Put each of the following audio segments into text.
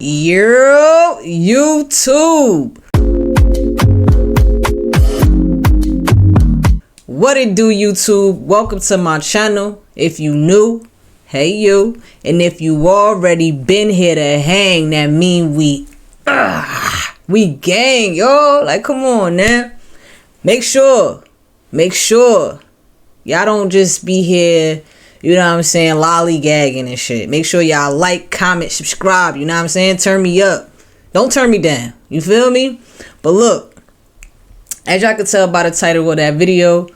Yo, YouTube. What it do, YouTube? Welcome to my channel. If you new, hey you. And if you already been here to hang, that mean we gang, yo. Like, come on now. Make sure y'all don't just be here, you know what I'm saying, lollygagging and shit. Make sure y'all like, comment, subscribe, you know what I'm saying? Turn me up. Don't turn me down. You feel me? But look, as y'all can tell by the title of that video,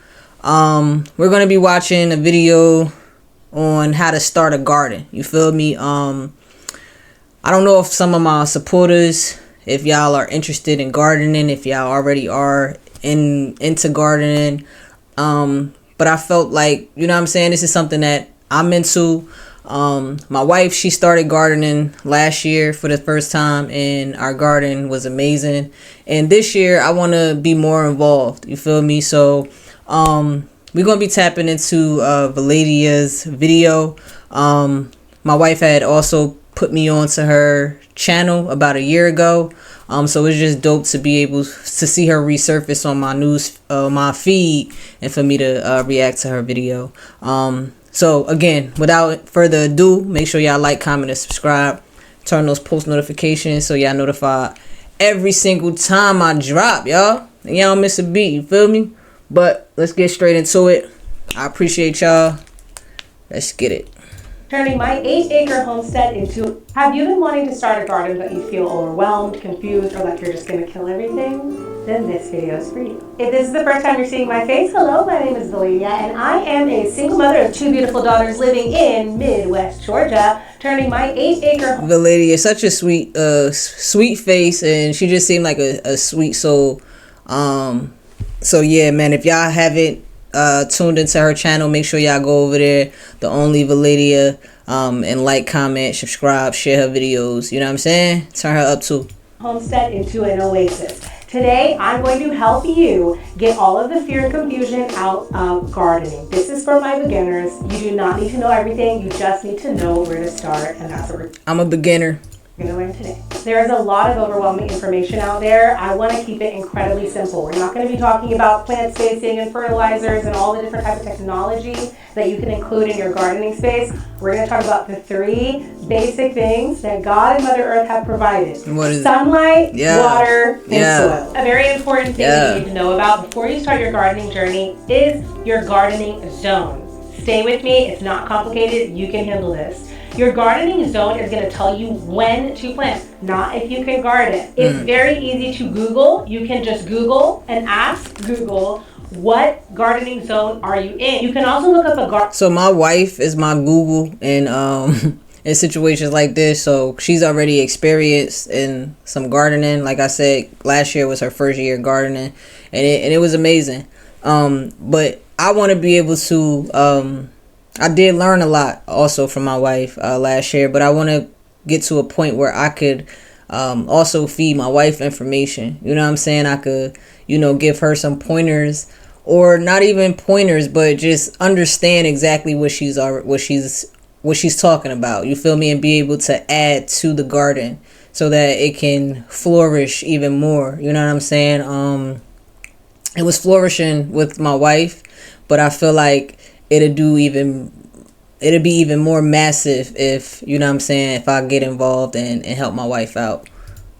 we're going to be watching a video on how to start a garden. You feel me? I don't know if some of my supporters, if y'all are interested in gardening, if y'all already are into gardening, but I felt like, you know what I'm saying, this is something that I'm into. My wife, she started gardening last year for the first time, and our garden was amazing. And this year I want to be more involved, you feel me? So we're going to be tapping into Valadia's video. My wife had also put me onto her channel about a year ago. So it's just dope to be able to see her resurface on my news, my feed, and for me to react to her video. So again, without further ado, make sure y'all like, comment, and subscribe. Turn those post notifications so y'all notified every single time I drop, y'all. And y'all don't miss a beat, you feel me? But let's get straight into it. I appreciate y'all. Let's get it. Turning my 8-acre homestead into... Have you been wanting to start a garden but you feel overwhelmed, confused, or like you're just going to kill everything? Then this video is for you. If this is the first time you're seeing my face, hello, my name is Valadia, and I am a single mother of 2 beautiful daughters living in Midwest Georgia, turning my 8-acre... Valadia, such a sweet face, and she just seemed like a sweet soul. So yeah, man, if y'all haven't tuned into her channel, make sure y'all go over there, The Only Valadia, and like, comment, subscribe, share her videos, you know what I'm saying? Turn her up too. Homestead into an oasis. Today, I'm going to help you get all of the fear and confusion out of gardening. This is for my beginners. You do not need to know everything. You just need to know where to start, and that's what I'm a beginner. we're going to learn today. There is a lot of overwhelming information out there. I want to keep it incredibly simple. We're not going to be talking about plant spacing and fertilizers and all the different types of technology that you can include in your gardening space. We're going to talk about the 3 basic things that God and Mother Earth have provided. What is sunlight, water, and Yeah. soil. A very important thing that you need to know about before you start your gardening journey is your gardening zone. Stay with me. It's not complicated. You can handle this. Your gardening zone is going to tell you when to plant, not if you can garden. It's very easy to Google. You can just Google and ask Google, what gardening zone are you in? You can also look up a garden. So my wife is my Google in situations like this. So she's already experienced in some gardening. Like I said, last year was her first year gardening, and it was amazing. But I want to be able to... I did learn a lot also from my wife last year, but I want to get to a point where I could also feed my wife information. You know what I'm saying? I could, you know, give her some pointers, or not even pointers, but just understand exactly what she's talking about. You feel me? And be able to add to the garden so that it can flourish even more. You know what I'm saying? It was flourishing with my wife, but I feel like it'd be even more massive if, you know what I'm saying, if I get involved and help my wife out.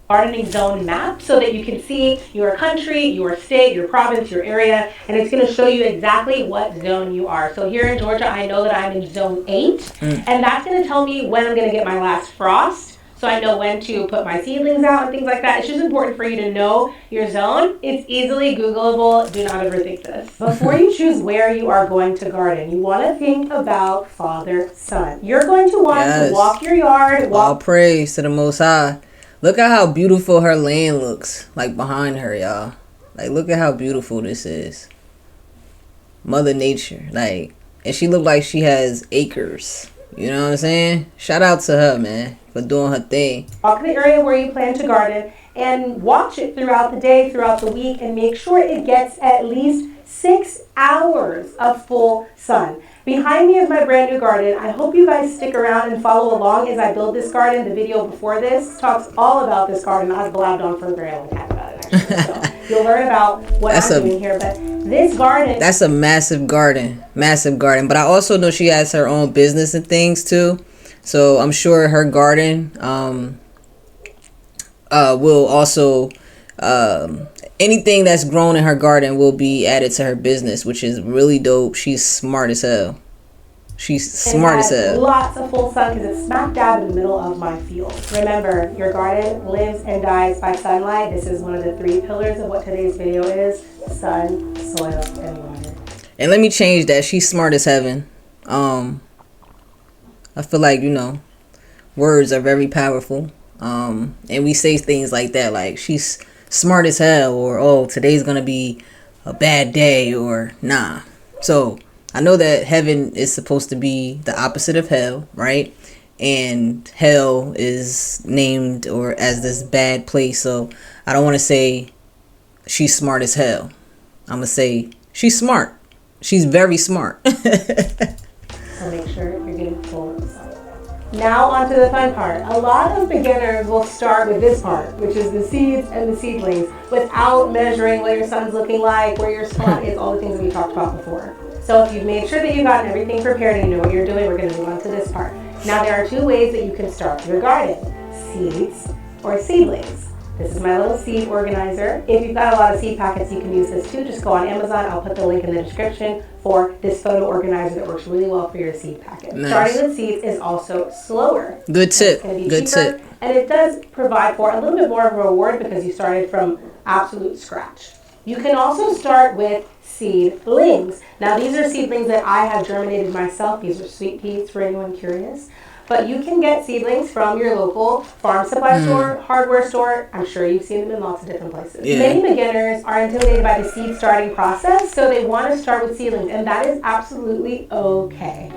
Gardening zone map so that you can see your country, your state, your province, your area, and it's going to show you exactly what zone you are. So here in Georgia, I know that I'm in zone 8, and that's going to tell me when I'm going to get my last frost. So I know when to put my seedlings out and things like that. It's just important for you to know your zone. It's easily Googleable. Do not overthink this. Before you choose where you are going to garden, you want to think about Father, Son. You're going to want to walk your yard. All praise to the Most High. Look at how beautiful her land looks, like behind her, y'all. Like, look at how beautiful this is. Mother Nature, like, and she look like she has acres. You know what I'm saying? Shout out to her, man, for doing her thing. Walk the area where you plan to garden and watch it throughout the day, throughout the week, and make sure it gets at least 6 hours of full sun. Behind me is my brand new garden. I hope you guys stick around and follow along as I build this garden. The video before this talks all about this garden. I've blabbed on for a very long time about it, actually. So you'll learn about what I'm doing here. But this garden... That's a massive garden. Massive garden. But I also know she has her own business and things, too. So I'm sure her garden will also... anything that's grown in her garden will be added to her business, which is really dope. She's smart as hell. She's smart as hell. Lots of full sun because it's smack dab in the middle of my field. Remember, your garden lives and dies by sunlight. This is one of the 3 pillars of what today's video is: sun, soil, and water. And let me change that. She's smart as heaven. I feel like, words are very powerful. And we say things like that, like she's smart as hell, or oh, today's gonna be a bad day, or nah. So I know that heaven is supposed to be the opposite of hell, right? And hell is named or as this bad place. So I don't want to say she's smart as hell. I'm gonna say she's smart. She's very smart. So make sure you're getting full of sun. Now on to the fun part. A lot of beginners will start with this part, which is the seeds and the seedlings, without measuring what your sun's looking like, where your spot is, all the things that we talked about before. So if you've made sure that you've gotten everything prepared and you know what you're doing, we're going to move on to this part. Now there are 2 ways that you can start your garden: seeds or seedlings. This is my little seed organizer. If you've got a lot of seed packets, you can use this too. Just go on Amazon. I'll put the link in the description for this photo organizer that works really well for your seed packet. Nice. Starting with seeds is also slower. Good tip. Good tip. And it does provide for a little bit more of a reward because you started from absolute scratch. You can also start with seedlings. Now these are seedlings that I have germinated myself. These are sweet peas for anyone curious. But you can get seedlings from your local farm supply store, hardware store. I'm sure you've seen them in lots of different places. Yeah. Many beginners are intimidated by the seed starting process, so they want to start with seedlings, and that is absolutely okay.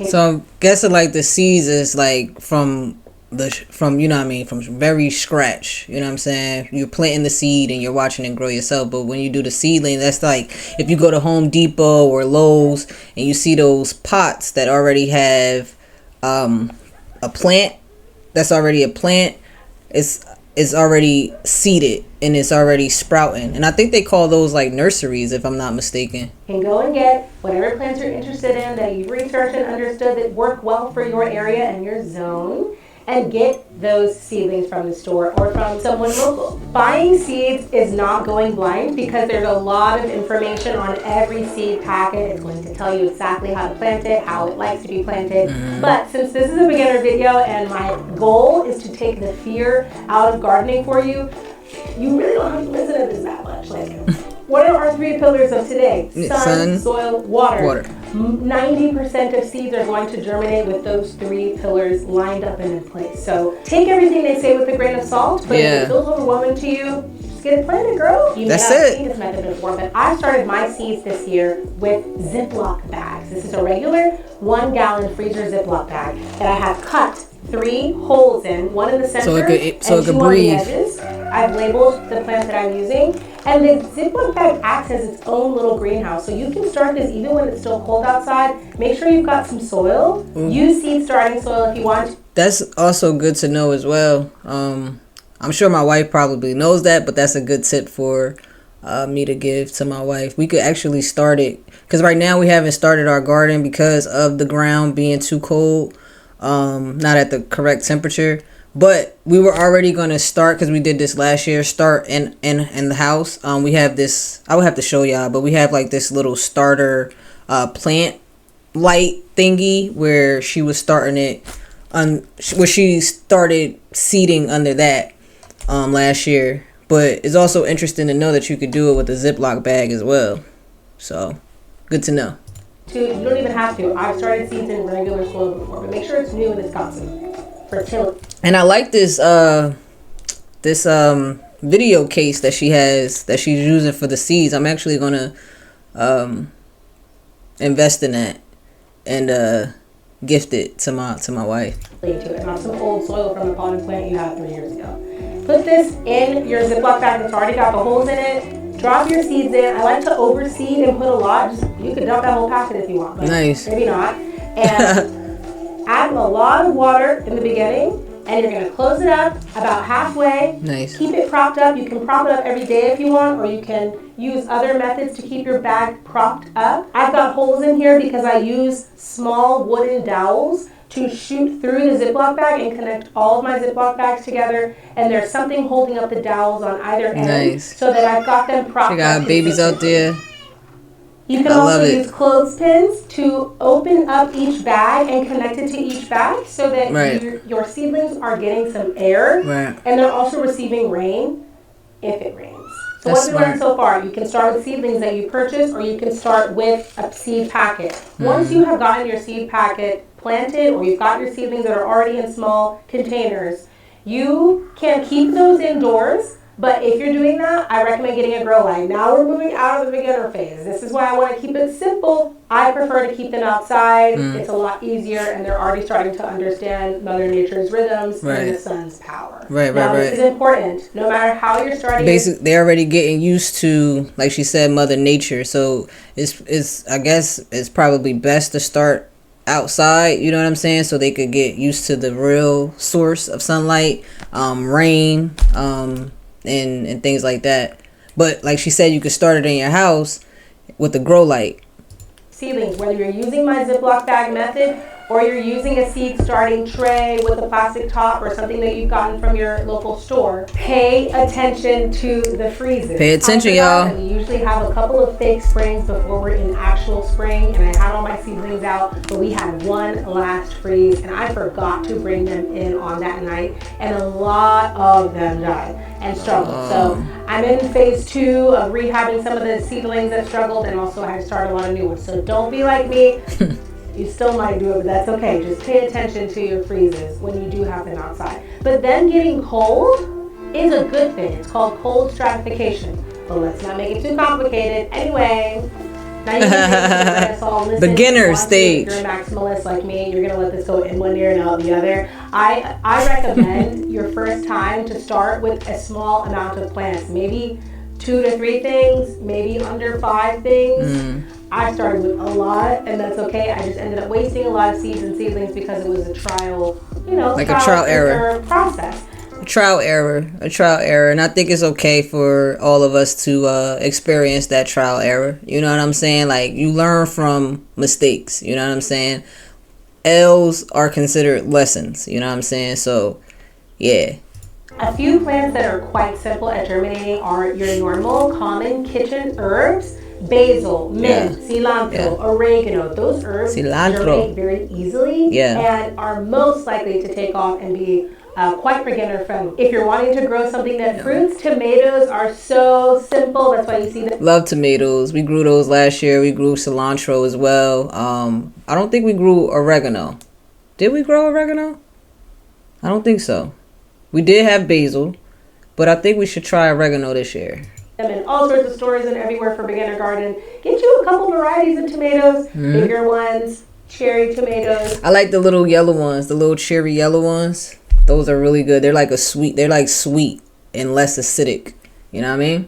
So I'm guessing like the seeds is like from from very scratch. You know what I'm saying? You're planting the seed and you're watching it grow yourself. But when you do the seedling, that's like if you go to Home Depot or Lowe's and you see those pots that already have a plant that's already a plant, it's already seeded and it's already sprouting, and I think they call those like nurseries, if I'm not mistaken. You can go and get whatever plants you're interested in that you've researched and understood that work well for your area and your zone, and get those seedlings from the store or from someone local. Buying seeds is not going blind because there's a lot of information on every seed packet. It's going to tell you exactly how to plant it, how it likes to be planted. But since this is a beginner video and my goal is to take the fear out of gardening for you, you really don't have to listen to this that much. Like, what are our 3 pillars of today? Sun, soil, water. 90% of seeds are going to germinate with those 3 pillars lined up and in place. So take everything they say with a grain of salt, but if it feels overwhelming to you, just get it planted, girl. You may not have seen this method before, but I started my seeds this year with Ziploc bags. This is a regular 1-gallon freezer Ziploc bag that I have cut 3 holes in, one in the center and 2 on the edges. I've labeled the plant that I'm using, and the Ziploc bag acts as its own little greenhouse. So you can start this even when it's still cold outside. Make sure you've got some soil. Use seed starting soil if you want. That's also good to know as well. I'm sure my wife probably knows that, but that's a good tip for me to give to my wife. We could actually start it, because right now we haven't started our garden because of the ground being too cold. Not at the correct temperature, but we were already going to start, because we did this last year, start in the house. We have this, I would have to show y'all, but we have like this little starter plant light thingy where she was starting it where she started seeding under that last year. But it's also interesting to know that you could do it with a Ziploc bag as well. So good to know. You don't even have to. I've started seeds in regular soil before, but make sure it's new and it's got some fertility. And I like this video case that she has, that she's using for the seeds. I'm actually gonna invest in that and gift it to my wife. Not some old soil from the potted plant you had 3 years ago. Put this in your Ziploc bag that's already got the holes in it. Drop your seeds in. I like to overseed and put a lot. Just You can dump that whole packet if you want, but nice. maybe not. And add a lot of water in the beginning, and you're gonna close it up about halfway. Nice. Keep it propped up. You can prop it up every day if you want, or you can use other methods to keep your bag propped up. I've got holes in here because I use small wooden dowels to shoot through the Ziploc bag and connect all of my Ziploc bags together. And there's something holding up the dowels on either end, nice. so that I've got them propped up. You got babies out there. You can also use clothespins to open up each bag and connect it to each bag so that your seedlings are getting some air, and they're also receiving rain if it rains. So what have we learned so far? You can start with seedlings that you purchase, or you can start with a seed packet. Once you have gotten your seed packet planted, or you've got your seedlings that are already in small containers, you can keep those indoors. But if you're doing that, I recommend getting a grow light. Now we're moving out of the beginner phase. This is why I want to keep it simple. I prefer to keep them outside. It's a lot easier, and they're already starting to understand Mother Nature's rhythms and the sun's power. This is important. No matter how you're starting. Basically, they're already getting used to, like she said, Mother Nature. So it's I guess it's probably best to start outside, you know what I'm saying, so they could get used to the real source of sunlight, rain, and things like that. But like she said, you could start it in your house with the grow light. Seedlings, whether you're using my Ziploc bag method or you're using a seed starting tray with a plastic top or something that you've gotten from your local store, pay attention to the freezes. Pay attention, y'all. We usually have a couple of fake springs before we're in actual spring, and I had all my seedlings out, but we had one last freeze, and I forgot to bring them in on that night, and a lot of them died and struggled. So I'm in phase 2 of rehabbing some of the seedlings that struggled, and also I had to start a lot of new ones. So don't be like me. You still might do it, but that's okay. Just pay attention to your freezes when you do have them outside. But then getting cold is a good thing. It's called cold stratification. But let's not make it too complicated. Anyway, now you can listen. Beginner stage. If you're a maximalist like me, you're gonna let this go in one ear and out the other. I recommend your first time to start with a small amount of plants, maybe 2 to 3 things, maybe under 5 things. I started with a lot, and that's okay. I just ended up wasting a lot of seeds and seedlings because it was a trial, like a trial error process. A trial error, and I think it's okay for all of us to experience that trial error. You know what I'm saying? Like, you learn from mistakes. You know what I'm saying? L's are considered lessons. You know what I'm saying? So, yeah. A few plants that are quite simple at germinating are your normal common kitchen herbs. Basil, mint, cilantro, oregano. Those herbs germinate very easily and are most likely to take off and be quite beginner friendly. If you're wanting to grow something that fruits, tomatoes are so simple. That's why you see them. Love tomatoes. We grew those last year. We grew cilantro as well. I don't think we grew oregano. Did we grow oregano? I don't think so. We did have basil, but I think we should try oregano this year. And all sorts of stores and everywhere for beginner garden. Get you a couple varieties of tomatoes, bigger ones, cherry tomatoes. I like the little yellow ones, the little cherry yellow ones. Those are really good. They're like sweet and less acidic. You know what I mean?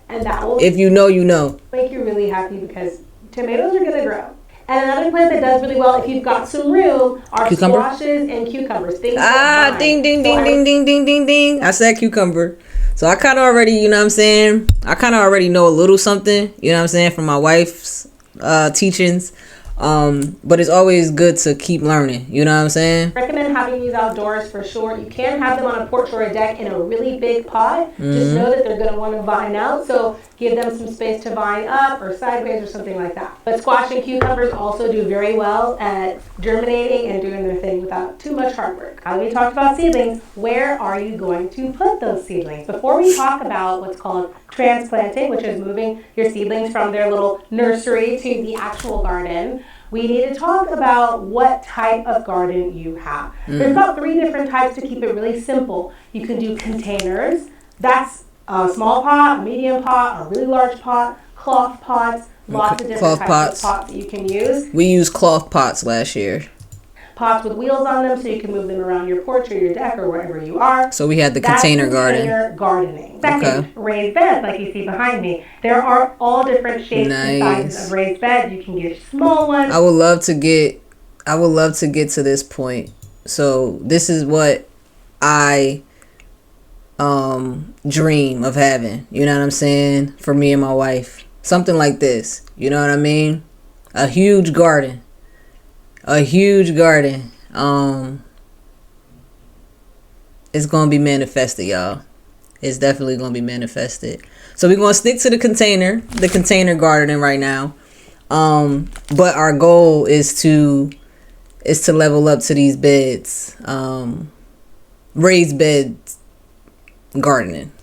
And that will, if you know, you know, make you really happy because tomatoes are gonna grow. And another plant that does really well if you've got some room are squashes and cucumbers. Ding, ding, ding. I said cucumber. So I kind of already, you know what I'm saying? I kind of already know a little something, you know what I'm saying, from my wife's teachings. But it's always good to keep learning, you know what I'm saying? Recommend having these outdoors for sure. You can have them on a porch or a deck in a really big pot. Just know that they're going to want to vine out, so give them some space to vine up or sideways or something like that. But squash and cucumbers also do very well at germinating and doing their thing without too much hard work. Now we talked about seedlings. Where are you going to put those seedlings? Before we talk about what's called transplanting, which is moving your seedlings from their little nursery to the actual garden, we need to talk about what type of garden you have. There's about 3 different types to keep it really simple. You can do containers. That's a small pot, a medium pot, a really large pot, cloth pots, lots of different types of pots that you can use. We used cloth pots last year. pots with wheels on them so you can move them around your porch or your deck or wherever you are. So we had the container garden. Gardening. Second, raised beds like you see behind me. There are all different shapes and sizes of raised beds. You can get small ones. I would love to get to this point. So this is what I dream of having. You know what I'm saying? For me and my wife. Something like this. You know what I mean? A huge garden. It's gonna be manifested, y'all. It's definitely gonna be manifested. So we're gonna stick to the container gardening right now. But our goal is to level up to these beds, raised beds gardening.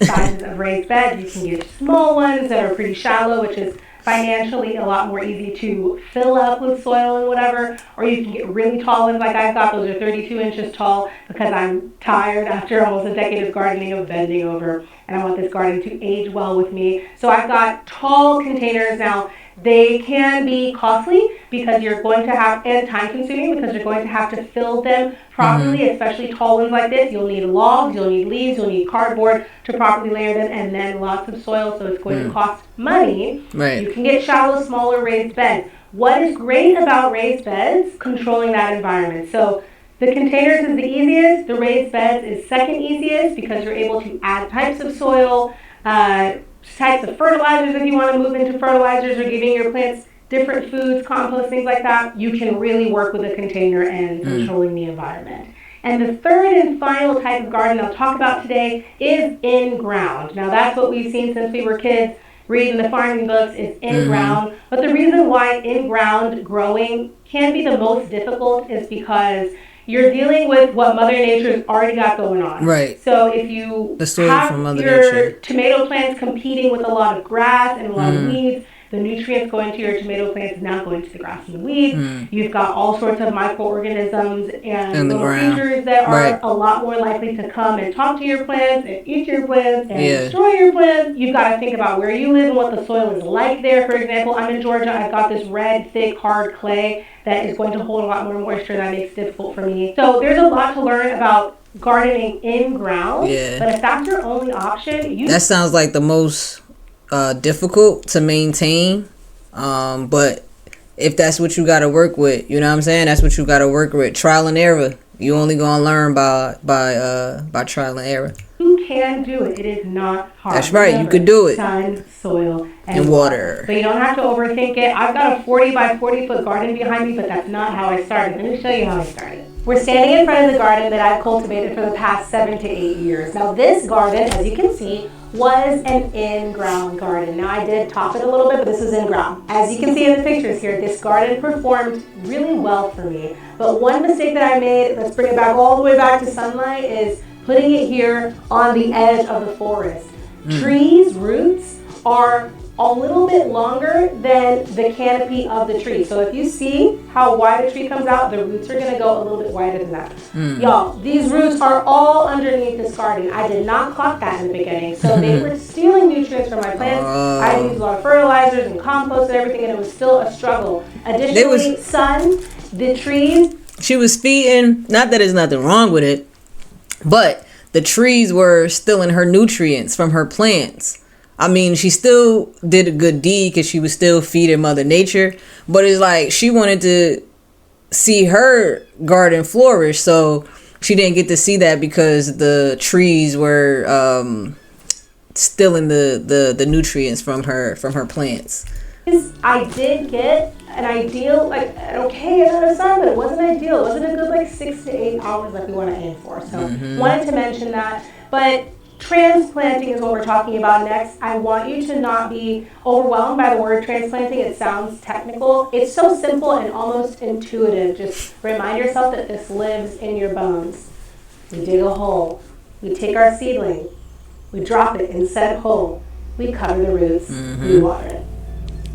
Sizes of raised beds. You can get small ones that are pretty shallow, which is financially a lot more easy to fill up with soil and whatever, or you can get really tall ones like I've got. Those are 32 inches tall because I'm tired after almost a decade of gardening of bending over, and I want this garden to age well with me. So I've got tall containers now. They can be costly because you're going to have, and time consuming because you're going to have to fill them properly, especially tall ones like this. You'll need logs, you'll need leaves, you'll need cardboard to properly layer them, and then lots of soil, so it's going to cost money. Right. You can get shallow, smaller raised beds. What is great about raised beds? Controlling that environment. So the containers is the easiest, the raised beds is second easiest because you're able to add types of soil, types of fertilizers if you want to move into fertilizers or giving your plants different foods, compost, things like that. You can really work with a container and controlling the environment. And the third and final type of garden I'll talk about today is in-ground. Now that's what we've seen since we were kids, reading the farming books, is in-ground. But the reason why in-ground growing can be the most difficult is because you're dealing with what Mother Nature's already got going on. Right. So if you have your tomato plants competing with a lot of grass and a lot of weeds, the nutrients going to your tomato plants is not going to the grass and the weeds. You've got all sorts of microorganisms and little creatures that are a lot more likely to come and talk to your plants and eat your plants and destroy your plants. You've got to think about where you live and what the soil is like there. For example, I'm in Georgia. I've got this red, thick, hard clay that is going to hold a lot more moisture. That makes it difficult for me. So there's a lot to learn about gardening in ground. Yeah. But if that's your only option, that sounds like the most difficult to maintain, but if that's what you got to work with, you know what I'm saying, that's what you got to work with. Trial and error. You only gonna learn by trial and error. You can do it. It is not hard. That's right. Remember, you could do it. Sun, soil, and water. But you don't have to overthink it. I've got a 40 by 40 foot garden behind me, but that's not how I started. Let me show you how I started. We're standing in front of the garden that I've cultivated for the past 7 to 8 years. Now this garden, as you can see, was an in-ground garden. Now I did top it a little bit, but this is in-ground. As you can see in the pictures here, this garden performed really well for me. But one mistake that I made, let's bring it back all the way back to sunlight, is putting it here on the edge of the forest. Trees' roots are a little bit longer than the canopy of the tree. So if you see how wide a tree comes out, the roots are going to go a little bit wider than that. Y'all, these roots are all underneath this garden. I did not clock that in the beginning. So they were stealing nutrients from my plants. I used a lot of fertilizers and compost and everything, and it was still a struggle. Additionally, sun, the trees. She was feeding, not that there's nothing wrong with it, but the trees were stealing her nutrients from her plants. I mean, she still did a good deed because she was still feeding Mother Nature. But it's like she wanted to see her garden flourish. So she didn't get to see that because the trees were stealing the nutrients from her plants. I did get an ideal, like an okay amount of sun, but it wasn't ideal. It wasn't a good 6 to 8 hours like we want to aim for. So wanted to mention that. But transplanting is what we're talking about next. I want you to not be overwhelmed by the word transplanting. It sounds technical. It's so simple and almost intuitive. Just remind yourself that this lives in your bones. We dig a hole. We take our seedling. We drop it in said hole. We cover the roots. We water it.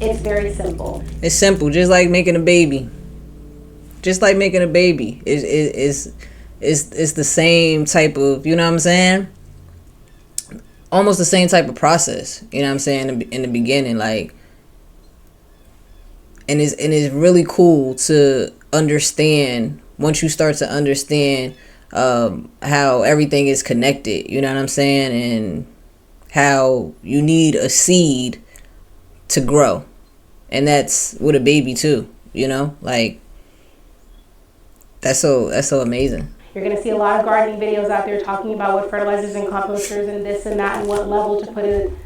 It's very simple. It's simple, just like making a baby. Just like making a baby. It's the same type of, you know what I'm saying? Almost the same type of process, you know what I'm saying, in the beginning, like, and it's really cool to understand, how everything is connected, you know what I'm saying, and how you need a seed to grow, and that's with a baby too, you know, like that's so amazing. You're going to see a lot of gardening videos out there talking about what fertilizers and composters and this and that and what level to put in.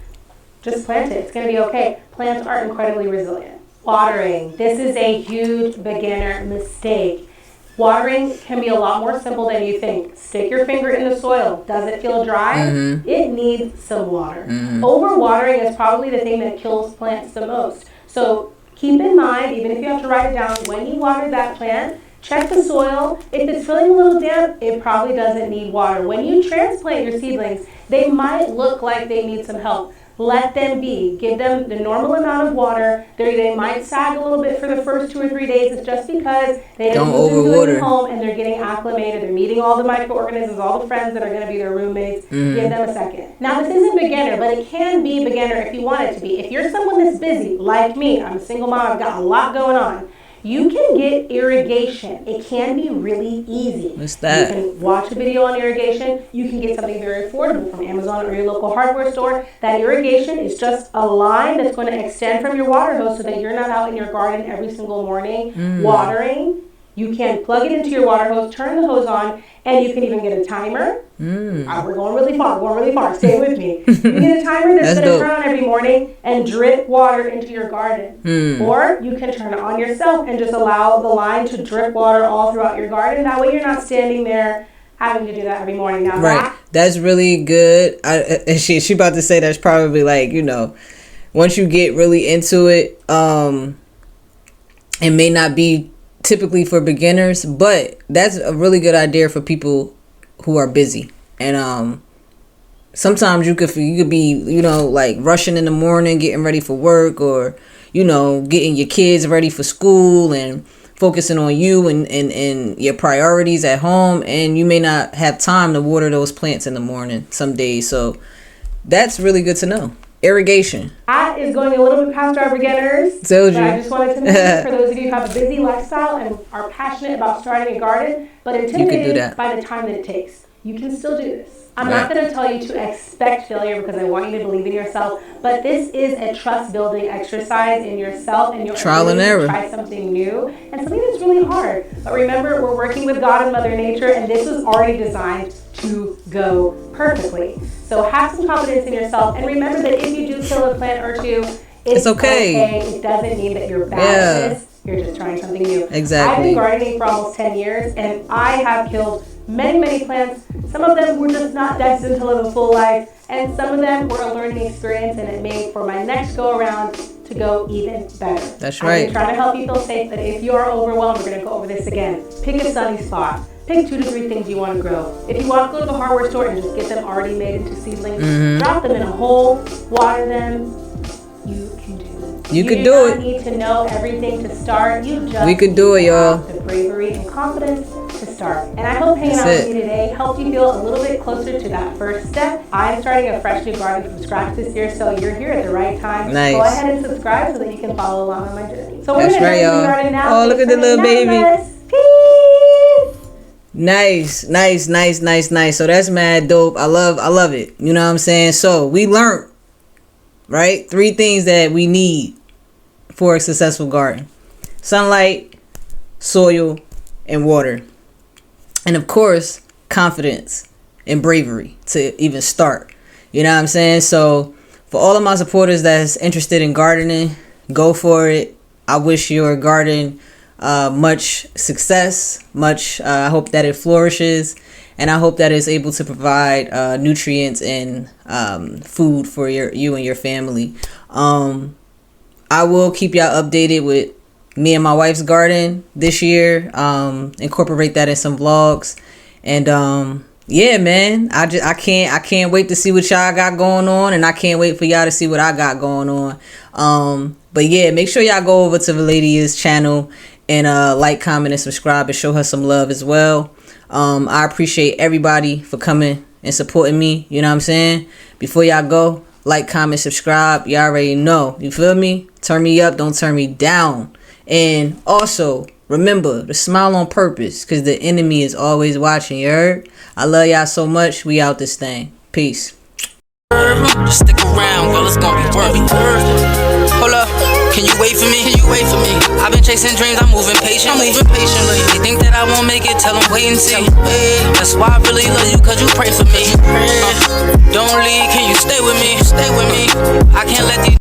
Just plant it. It's going to be okay. Plants are incredibly resilient. Watering. This is a huge beginner mistake. Watering can be a lot more simple than you think. Stick your finger in the soil. Does it feel dry? Mm-hmm. It needs some water. Mm-hmm. Overwatering is probably the thing that kills plants the most. So keep in mind, even if you have to write it down, when you water that plant, check the soil. If it's feeling a little damp, it probably doesn't need water. When you transplant your seedlings, they might look like they need some help. Let them be. Give them the normal amount of water. They might sag a little bit for the first 2 or 3 days. It's just because they don't moved into a new overwater. home and they're getting acclimated. They're meeting all the microorganisms, all the friends that are going to be their roommates. Mm-hmm. Give them a second. Now, this isn't beginner, but it can be beginner if you want it to be. If you're someone that's busy, like me, I'm a single mom, I've got a lot going on. You can get irrigation. It can be really easy. What's that? You can watch a video on irrigation. You can get something very affordable from Amazon or your local hardware store. That irrigation is just a line that's going to extend from your water hose so that you're not out in your garden every single morning watering. You can plug it into your water hose, turn the hose on, and you can even get a timer. We're going really far. Stay with me. You can get a timer that's going to turn on every morning and drip water into your garden. Or you can turn it on yourself and just allow the line to drip water all throughout your garden. That way you're not standing there having to do that every morning. Now, right. That's really good. She about to say that's probably like, you know, once you get really into it, it may not be typically for beginners, but that's a really good idea for people who are busy. And sometimes you could be, you know, like rushing in the morning, getting ready for work, or, you know, getting your kids ready for school and focusing on you and your priorities at home, and you may not have time to water those plants in the morning some days. So that's really good to know. Irrigation. That is going a little bit past our beginners. Told you. But I just wanted to mention, for those of you who have a busy lifestyle and are passionate about starting a garden, but intimidated by the time that it takes, you can still do this. I'm not going to tell you to expect failure because I want you to believe in yourself, but this is a trust building exercise in yourself and your trial and error. Try something new and something that's really hard. But remember, we're working with God and Mother Nature, and this was already designed to go perfectly. So have some confidence in yourself, and remember that if you do kill a plant or two, it's okay. It doesn't mean that you're bad at this. You're just trying something new. Exactly. I've been gardening for almost 10 years, and I have killed many plants. Some of them were just not destined to live a full life, and some of them were a learning experience, and it made for my next go around to go even better. That's right. I'm trying to help you feel safe, but if you are overwhelmed, we're going to go over this again. Pick a sunny spot. Pick 2 to 3 things you want to grow. If you want to go to the hardware store and just get them already made into seedlings, drop them in a hole, water them. You can do it. You can do it. You don't need to know everything to start. You just we could do it, y'all. The bravery and confidence to start. And I hope hanging out with you today helped you feel a little bit closer to that first step. I'm starting a fresh new garden from scratch this year, so you're here at the right time. Nice. Go ahead and subscribe so that you can follow along on my journey. So we're That's right, y'all. now. Oh, look at the little baby. Peace. Nice. So that's mad dope. I love it. You know what I'm saying? So we learned, right? 3 things that we need for a successful garden: sunlight, soil, and water. And of course, confidence and bravery to even start. You know what I'm saying? So for all of my supporters that's interested in gardening, go for it. I wish your garden much success. I hope that it flourishes, and I hope that it's able to provide nutrients and food for you and your family. I will keep y'all updated with me and my wife's garden this year. Incorporate that in some vlogs, and yeah, man, I can't wait to see what y'all got going on, and I can't wait for y'all to see what I got going on. But yeah, make sure y'all go over to Valadia's channel and like, comment, and subscribe, and show her some love as well. I appreciate everybody for coming and supporting me. You know what I'm saying? Before y'all go, like, comment, subscribe. Y'all already know. You feel me? Turn me up, don't turn me down. And also, Remember to smile on purpose, because the enemy is always watching, you heard? I love y'all so much. We out this thing. Peace. Just stick around, girl, it's gonna be worth it. Hold up, can you wait for me? I've been chasing dreams, I'm moving patiently. They think that I won't make it, tell them wait and see. That's why I really love you, cause you pray for me. Don't leave, can you stay with me? I can't let these